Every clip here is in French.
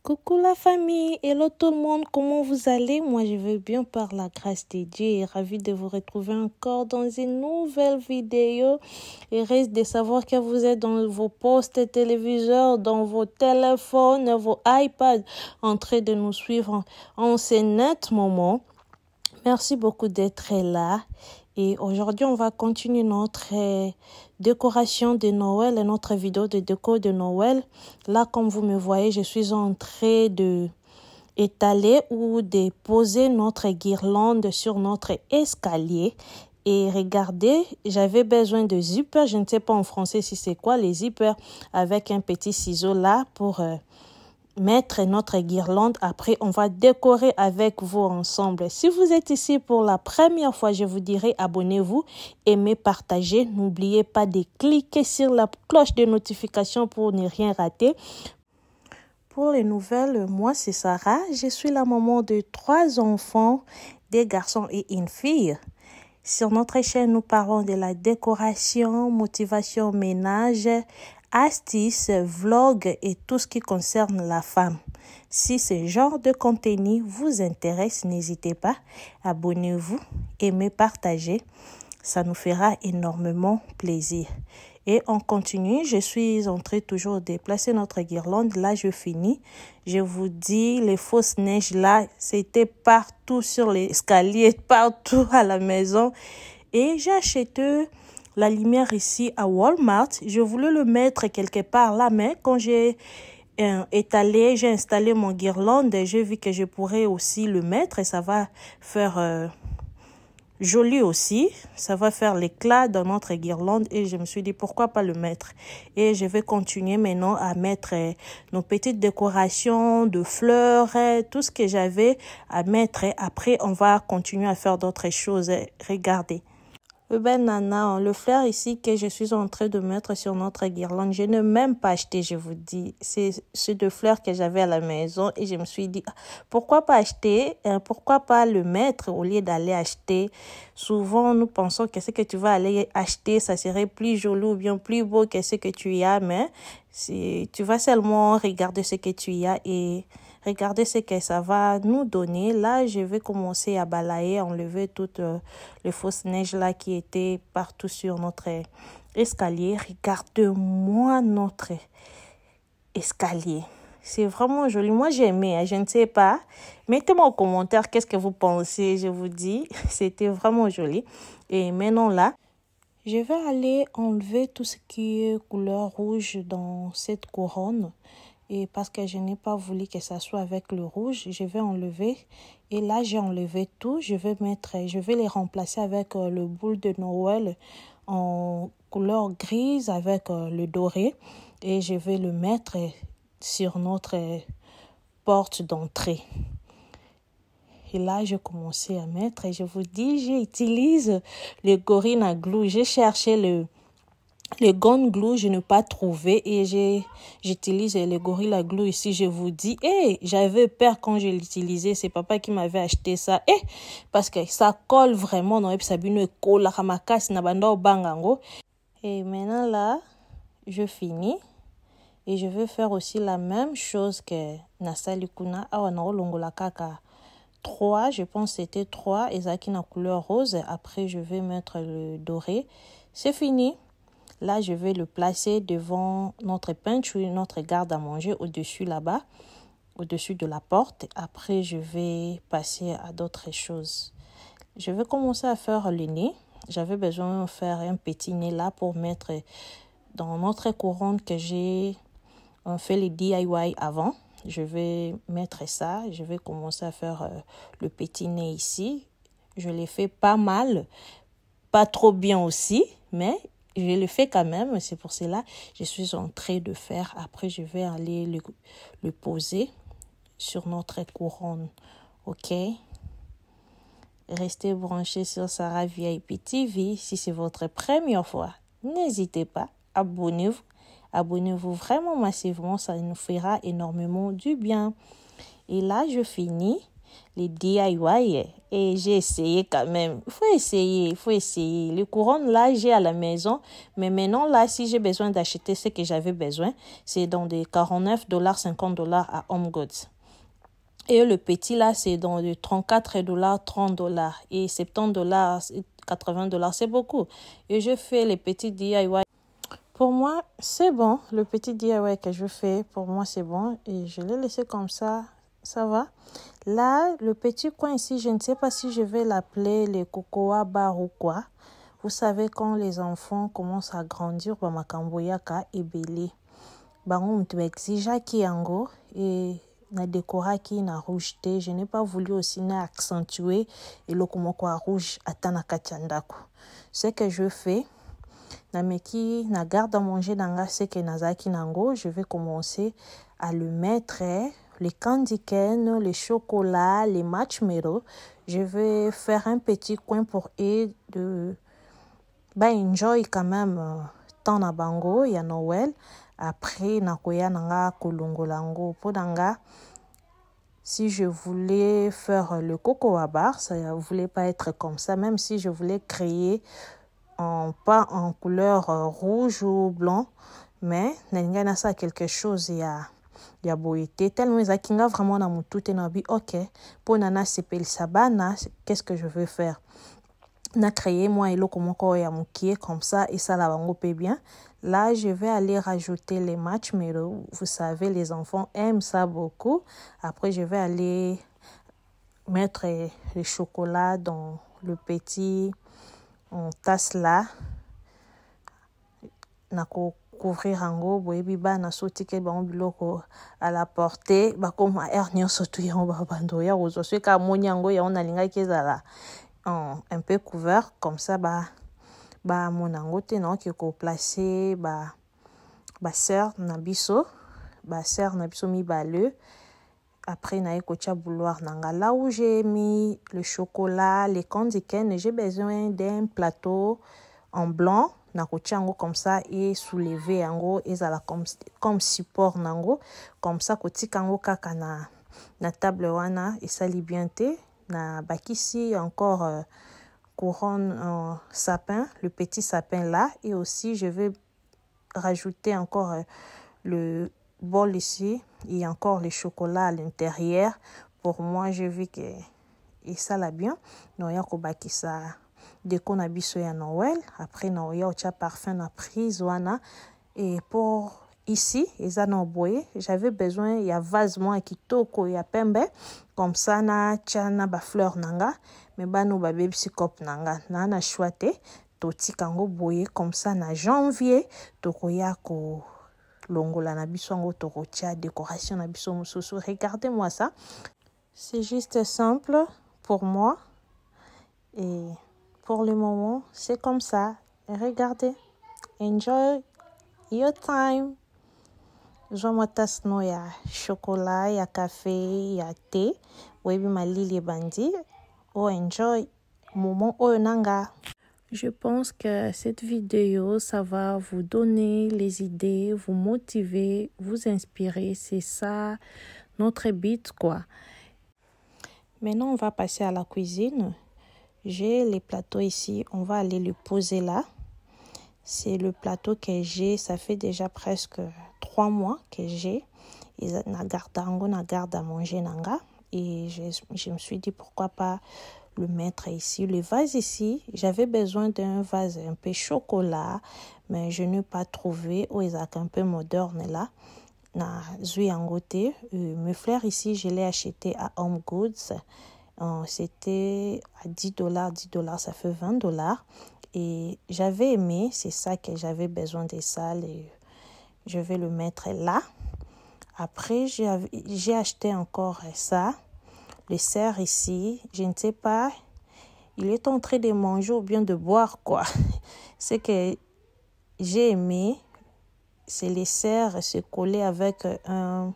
Coucou la famille, hello tout le monde, comment vous allez? Moi je vais bien par la grâce de Dieu et ravie de vous retrouver encore dans une nouvelle vidéo. Et reste de savoir que vous êtes dans vos postes téléviseurs, dans vos téléphones, vos iPads, en train de nous suivre en ce net moment. Merci beaucoup d'être là. Et aujourd'hui, on va continuer notre décoration de Noël et notre vidéo de déco de Noël. Là, comme vous me voyez, je suis en train de étaler ou de poser notre guirlande sur notre escalier. Et regardez, j'avais besoin de zippers. Je ne sais pas en français si c'est quoi les zippers, avec un petit ciseau là pour mettre notre guirlande. Après, on va décorer avec vous ensemble. Si vous êtes ici pour la première fois, je vous dirai abonnez-vous, aimez, partagez. N'oubliez pas de cliquer sur la cloche de notification pour ne rien rater. Pour les nouvelles, moi c'est Sarah. Je suis la maman de 3 enfants, des garçons et une fille. Sur notre chaîne, nous parlons de la décoration, motivation, ménage, astuces, vlogs et tout ce qui concerne la femme. Si ce genre de contenu vous intéresse, n'hésitez pas, abonnez-vous, aimez, partagez. Ça nous fera énormément plaisir. Et on continue, je suis en train toujours de placer notre guirlande. Là, je finis. Je vous dis, les fausses neiges là, c'était partout sur l'escalier, partout à la maison. Et j'ai acheté la lumière ici à Walmart. Je voulais le mettre quelque part là, mais quand j'ai installé mon guirlande, j'ai vu que je pourrais aussi le mettre et ça va faire joli aussi, ça va faire l'éclat dans notre guirlande et je me suis dit pourquoi pas le mettre. Et je vais continuer maintenant à mettre nos petites décorations de fleurs, tout ce que j'avais à mettre. Après, on va continuer à faire d'autres choses. Regardez. Nana, le fleur ici que je suis en train de mettre sur notre guirlande, je n'ai même pas acheté, je vous dis. C'est deux fleurs que j'avais à la maison et je me suis dit, pourquoi pas acheter, pourquoi pas le mettre au lieu d'aller acheter. Souvent, nous pensons que ce que tu vas aller acheter, ça serait plus joli ou bien plus beau que ce que tu y as, mais tu vas seulement regarder ce que tu y as et regardez ce que ça va nous donner. Là, je vais commencer à balayer, enlever toutes les fausses neiges là qui étaient partout sur notre escalier. Regardez-moi notre escalier. C'est vraiment joli. Moi, j'ai aimé. Je ne sais pas. Mettez-moi en commentaire qu'est-ce que vous pensez. Je vous dis, c'était vraiment joli. Et maintenant là, je vais aller enlever tout ce qui est couleur rouge dans cette couronne. Et parce que je n'ai pas voulu que ça soit avec le rouge, je vais enlever. Et là, j'ai enlevé tout. Je vais les remplacer avec le boule de Noël en couleur grise avec le doré. Et je vais le mettre sur notre porte d'entrée. Et là, j'ai commencé à mettre. Et je vous dis, j'utilise le Gorilla Glue. J'ai cherché le Gone Glue, je n'ai pas trouvé et j'utilise le Gorilla Glue ici. Je vous dis, j'avais peur quand je l'utilisais. C'est papa qui m'avait acheté ça. Parce que ça colle vraiment. Non, et puis ça bine colle na banda au bangango. Et maintenant là, je finis. Et je vais faire aussi la même chose que Nasali Kuna. Longola kaka 3, je pense que c'était 3. Et ça qui na couleur rose. Après, je vais mettre le doré. C'est fini. Là, je vais le placer devant notre pantry, notre garde à manger au-dessus là-bas, au-dessus de la porte. Après, je vais passer à d'autres choses. Je vais commencer à faire le nez. J'avais besoin de faire un petit nez là pour mettre dans notre couronne que j'ai fait les DIY avant. Je vais mettre ça. Je vais commencer à faire le petit nez ici. Je l'ai fait pas mal, pas trop bien aussi, mais je le fais quand même, c'est pour cela que je suis en train de faire. Après, je vais aller le poser sur notre couronne. OK? Restez branchés sur Sarah VIP TV. Si c'est votre première fois, n'hésitez pas, abonnez-vous. Abonnez-vous vraiment massivement, ça nous fera énormément du bien. Et là, je finis. les DIY. Et j'ai essayé quand même. Il faut essayer. Les couronnes, là, j'ai à la maison. Mais maintenant, là, si j'ai besoin d'acheter ce que j'avais besoin, c'est dans des $49, $50 à Home Goods. Et le petit, là, c'est dans de $34, $30. Et $70, $80, c'est beaucoup. Et je fais les petits DIY. Pour moi, c'est bon. Le petit DIY que je fais, pour moi, c'est bon. Et je l'ai laissé comme ça. Ça va. Là, le petit coin ici, je ne sais pas si je vais l'appeler les cocoa bar ou quoi. Vous savez, quand les enfants commencent à grandir, makamboyaka et belé. On te exige qui ango et na décoraki na rouge té. Je n'ai pas voulu aussi accentuer et le komoko rouge atana kachandako. Ce que je fais, nameki na garde à manger nanga ce que nazaki nango, je vais commencer à le mettre les candy cane, les chocolats, les marshmallows. Je vais faire un petit coin pour eux de enjoy quand même temps na bango ya Noël. Après nakoya nanga kolongolango po nanga. Si je voulais faire le cocoa bar, ça ne voulait pas être comme ça, même si je voulais créer pas en couleur rouge ou blanc, mais n'engana ça quelque chose ya boité tellement zakinga vraiment na mutute na bi OK pour nana sepel sabana, qu'est-ce que je veux faire? Na créé moi et lokomoko ya mukie comme ça et ça la bango peut bien. Là, je vais aller rajouter les marshmallows. Vous savez, les enfants aiment ça beaucoup. Après, je vais aller mettre le chocolat dans le petit tasse là. Nako couvrir ango boyebi bana soti ke bango biloko à la portée ba comme air nyonso tu ya babando ya ozo se ka monyango ya on alinga kezala un peu couvert comme ça monango te non ki ko placer sœur na biso mi baleux. Après na ekocha bouloir nanga là où j'ai mis le chocolat, les candy cane, j'ai besoin d'un plateau en blanc na kochango comme ça et soulever ango ezala comme support nango comme ça kotikango kaka na table wana et ça bien te na bakisi encore couronne sapin, le petit sapin là, et aussi je vais rajouter encore le bol ici et encore le chocolat à l'intérieur. Pour moi, je vis que et ça l'a bien. Noya ko bakisa déco na biso ya Noël. Après noya ocha parfum na prise wana et pour ici, j'avais besoin il y a vase moi kitoko ya pembe comme ça na chana ba fleur nanga mais bano ba baby sikop nanga na chouate toti kango boye comme ça na janvier tokoya ko longola na biso ngo tokocha décoration na biso mususu. Regardez-moi ça. C'est juste simple pour moi et pour le moment, c'est comme ça. Regardez. Enjoy your time. Joma tasno ya chocolat, ya café, ya thé. Webi malili bandi. Oh, enjoy. Moment nanga. Je pense que cette vidéo, ça va vous donner les idées, vous motiver, vous inspirer. C'est ça, notre but, quoi. Maintenant, on va passer à la cuisine. J'ai les plateaux ici. On va aller le poser là. C'est le plateau que j'ai. Ça fait déjà presque 3 mois que j'ai. Et na garde à manger nanga. Et je me suis dit pourquoi pas le mettre ici. Le vase ici, j'avais besoin d'un vase un peu chocolat, mais je n'ai pas trouvé. Oh, ils ont un peu moderne là. Na zui angoté. Mes fleurs ici, je l'ai acheté à Home Goods. C'était à $10, ça fait $20. Et j'avais aimé, c'est ça que j'avais besoin de ça. Je vais le mettre là. Après, j'ai acheté encore ça. Le cerf ici, je ne sais pas, il est en train de manger ou bien de boire quoi. Ce que j'ai aimé, c'est les cerfs se coller avec un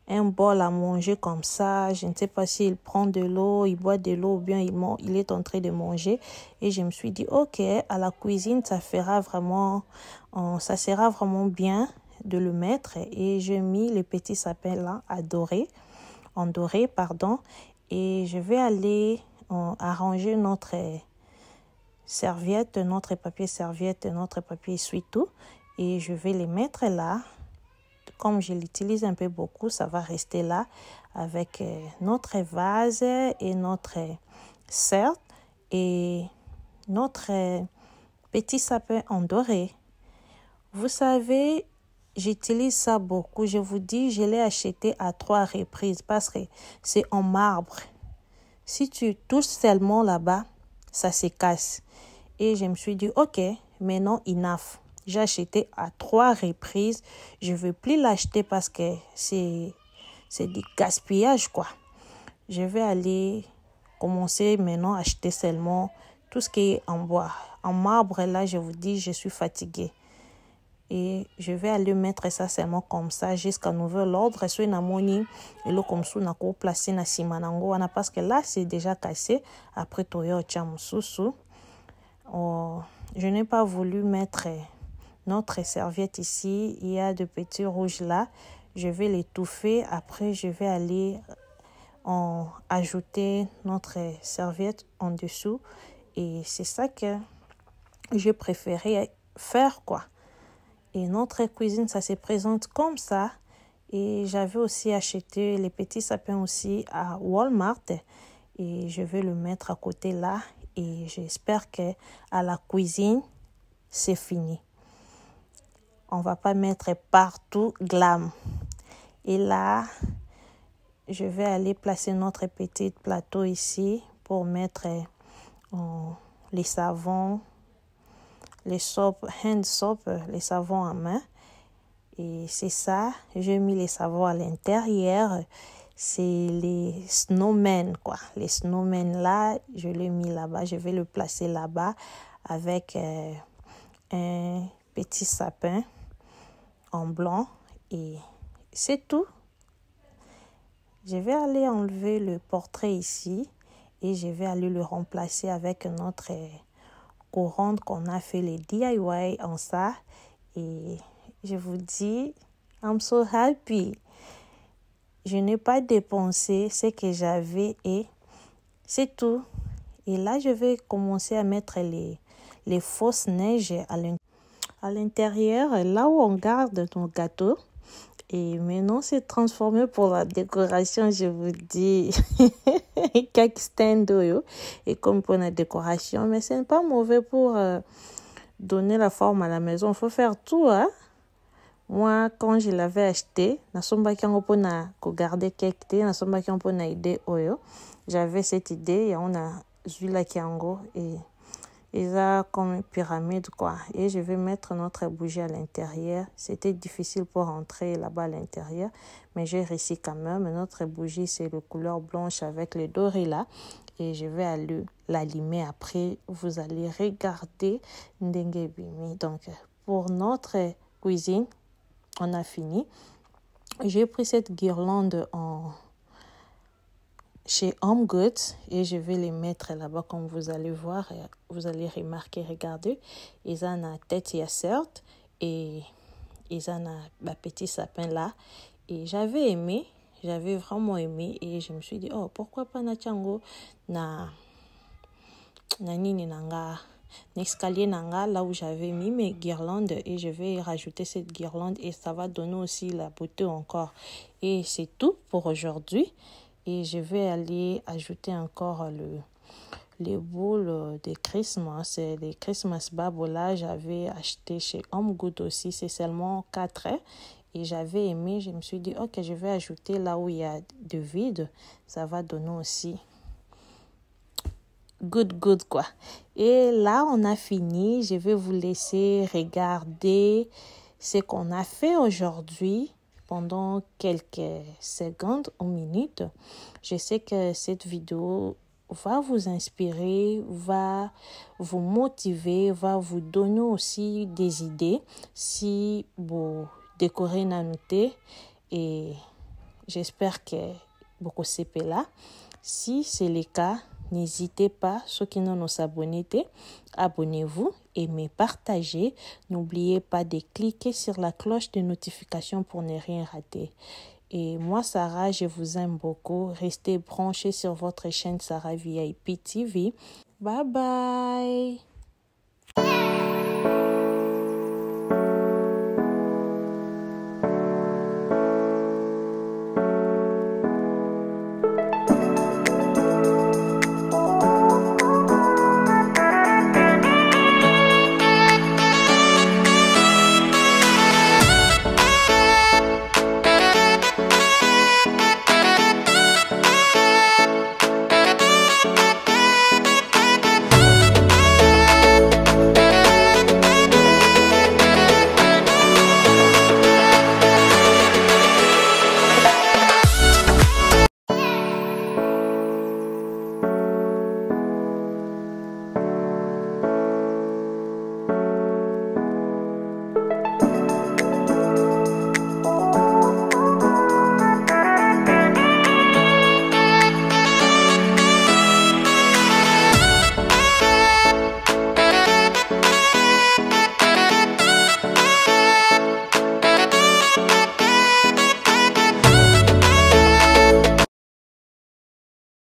bol à manger comme ça. Je ne sais pas s'il prend de l'eau, il boit de l'eau ou bien il est en train de manger. Et je me suis dit, ok, à la cuisine, ça sera vraiment bien de le mettre. Et j'ai mis le petit sapin là, adoré. en doré, pardon. Et je vais aller arranger notre serviette, notre papier serviette, notre papier essuie-tout. Et je vais les mettre là. Comme je l'utilise un peu beaucoup, ça va rester là avec notre vase et notre cercle et notre petit sapin en doré. Vous savez, j'utilise ça beaucoup. Je vous dis, je l'ai acheté à 3 reprises parce que c'est en marbre. Si tu touches seulement là-bas, ça se casse. Et je me suis dit, ok, maintenant, enough. J'ai acheté à 3 reprises. Je ne veux plus l'acheter parce que c'est du gaspillage, quoi. Je vais aller commencer maintenant à acheter seulement tout ce qui est en bois. En marbre, là, je vous dis, je suis fatiguée. Et je vais aller mettre ça seulement comme ça jusqu'à nouvel ordre. Soit na moni et le comme ça, na ko placer na simanango wana parce que là, c'est déjà cassé. Après, toyo chamususu. Je n'ai pas voulu mettre notre serviette ici. Il y a de petits rouges là. Je vais l'étouffer. Après, je vais aller ajouter notre serviette en dessous. Et c'est ça que j'ai préféré faire, quoi. Et notre cuisine, ça se présente comme ça. Et j'avais aussi acheté les petits sapins aussi à Walmart. Et je vais le mettre à côté là. Et j'espère que à la cuisine, c'est fini. On va pas mettre partout glam. Et là, je vais aller placer notre petit plateau ici pour mettre les savons, les soap, hand soap, les savons à main. Et c'est ça, j'ai mis les savons à l'intérieur. C'est les snowmen, quoi. Les snowmen là, je l'ai mis là-bas. Je vais le placer là-bas avec un petit sapin en blanc. Et c'est tout. Je vais aller enlever le portrait ici et je vais aller le remplacer avec notre couronne qu'on a fait les DIY en ça. Et je vous dis, I'm so happy. Je n'ai pas dépensé ce que j'avais et c'est tout. Et là, je vais commencer à mettre les fausses neiges à l'intérieur, là où on garde nos gâteaux. Et maintenant, c'est transformé pour la décoration, je vous dis. Quelques stands et comme pour la décoration. Mais ce n'est pas mauvais pour donner la forme à la maison. Il faut faire tout, hein. Moi, quand je l'avais acheté, garder quelques thé, j'avais cette idée et on a vu la kiango et ils ont comme une pyramide, quoi. Et je vais mettre notre bougie à l'intérieur. C'était difficile pour entrer là-bas à l'intérieur, mais j'ai réussi quand même. Notre bougie, c'est de couleur blanche avec les dorés là. Et je vais aller l'allumer après. Vous allez regarder Ndenge Bimi. Donc, pour notre cuisine, on a fini. J'ai pris cette guirlande chez Home Goods et je vais les mettre là-bas comme vous allez voir. Vous allez remarquer, regardez. Ils ont la tête certes et ils ont un petit sapin là. Et j'avais vraiment aimé et je me suis dit, oh, pourquoi pas na chango na nini nanga l'escalier nanga là où j'avais mis mes guirlandes et je vais rajouter cette guirlande et ça va donner aussi la beauté encore. Et c'est tout pour aujourd'hui. Et je vais aller ajouter encore les boules de Christmas. Les Christmas Bubble là, j'avais acheté chez Home Good aussi. C'est seulement 4. Et j'avais aimé. Je me suis dit, ok, je vais ajouter là où il y a de vide. Ça va donner aussi good, quoi. Et là, on a fini. Je vais vous laisser regarder ce qu'on a fait aujourd'hui. Pendant quelques secondes ou minutes. Je sais que cette vidéo va vous inspirer, va vous motiver, va vous donner aussi des idées si vous décorez na noté et j'espère que beaucoup c'est là. Si c'est le cas, n'hésitez pas, ceux qui n'ont pas abonné, abonnez-vous, aimez, partagez. N'oubliez pas de cliquer sur la cloche de notification pour ne rien rater. Et moi, Sarah, je vous aime beaucoup. Restez branchés sur votre chaîne Sarah VIP TV. Bye bye.